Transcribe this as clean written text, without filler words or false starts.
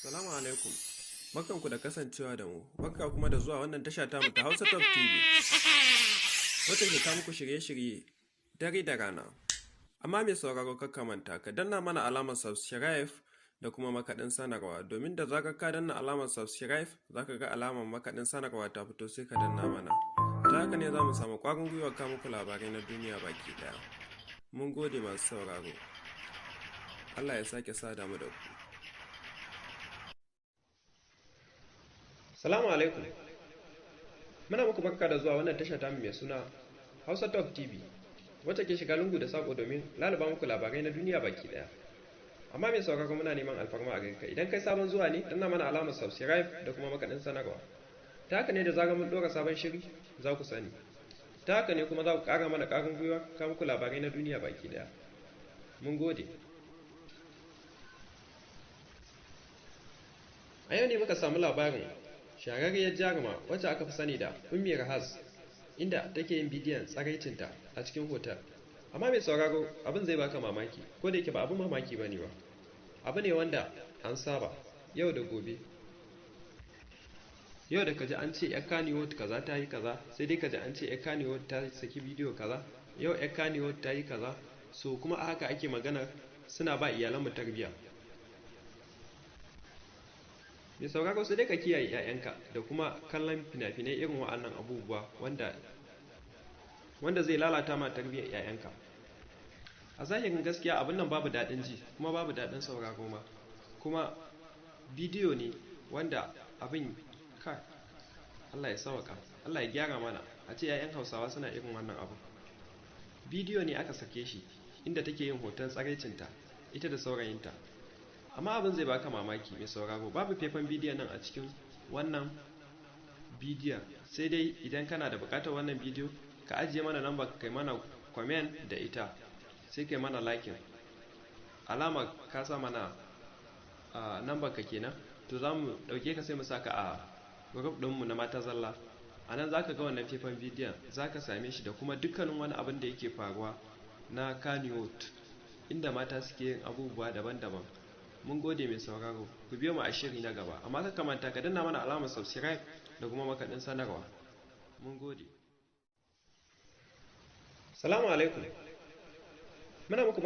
Salamu alaikum. Barkanku da kasancewa da mu. Barka kuma da zuwa wannan tasha tamu ta Hausa Top TV. Wata ke kawo muku shirye-shirye dare da rana. Amma mai sauraro kakka manta ka danna mana alamar subscribe da kuma makaɗin sanarwa domin da zarar ka danna alamar subscribe zaka ga alamar makaɗin sanarwa ta fito sai ka danna mana. Ta haka ne za mu samu ƙwarin gwiwar kawo muku labarai na duniya baki ɗaya. Mun gode masu sauraro. Allah ya sake sada mu da ku. Salamu alaikum. Muna muku barka da zuwa wannan tasha tamu mai suna Hausa Top TV, wacce ke shiga lungu da sako domin lalaba muku labarai na duniya baki daya. Amma mai sauraro muna neman alfarma a gare ka idan kai sabon zuwa ne danna mana alamar subscribe da kuma makaɗin sanarwa. Ta haka ne da zarar mun ɗora sabon shiri za ku sani. Ta haka ne kuma za ku ƙara mana ƙarin gwiwa ka muku labarai na duniya baki daya. Mun gode. A yau ne muka samu labarin shahararriyar jaruma wacce aka fi sani da Ummi Rahaz, inda take yin bidiyon tsaraicinta a cikin hotel. Amma mai sauraro abin zai baka mamaki, ko da yake ba abin mamaki bane ba. Abu ne wanda an saba yau da gobe. Yau da kaji an ce yar Kannywood kaza ta yi kaza, sai dai kaji an ce yar Kannywood ta saki bidiyo kaza, yau yar Kannywood ta yi kaza, so kuma a haka ake magana suna ba iyalanmu tarbiyya. Mai sauraro sai dai ka kiyaye 'ya'yanka da kuma kallon fina-finai irin wa'annan abubuwa wanda zai lalata ma tarbiyyar 'ya'yanka. A zahirin gaskiya abin nan babu daɗin ji kuma babu daɗin sauraro ma, kuma bidiyo ne wanda abin ka Allah ya sawaka, Allah ya gyara mana a ce 'ya'yan Hausawa suna irin wannan abu. Bidiyo ne aka sake shi inda take yin hoton tsaraicinta ita da saurayinta. Amma abin zai baka mamaki mai sauraro, babu faifan bidiyon nan a cikin wannan bidiyon, sai dai idan kana da bukatar wannan bidiyo ka ajiye mana lambar kai mana comment da ita sai kai mana liking, alama ka sa mana lambar ka kenan, to za mu dauke ka sai mu saka a group ɗinmu na mata zalla. A nan za ka ga wannan faifan bidiyon, za ka same shi da kuma dukkanin wani abin da yake faruwa na Kannywood inda mata suke yin abubuwa daban-daban. Mun gode mai sauraro, ku biyo mu a shiri na gaba, amma ka manta ka danna mana alamar subscribe da kuma makaɗin sanarwa. Mun gode. Salamu alaikum. Muna muku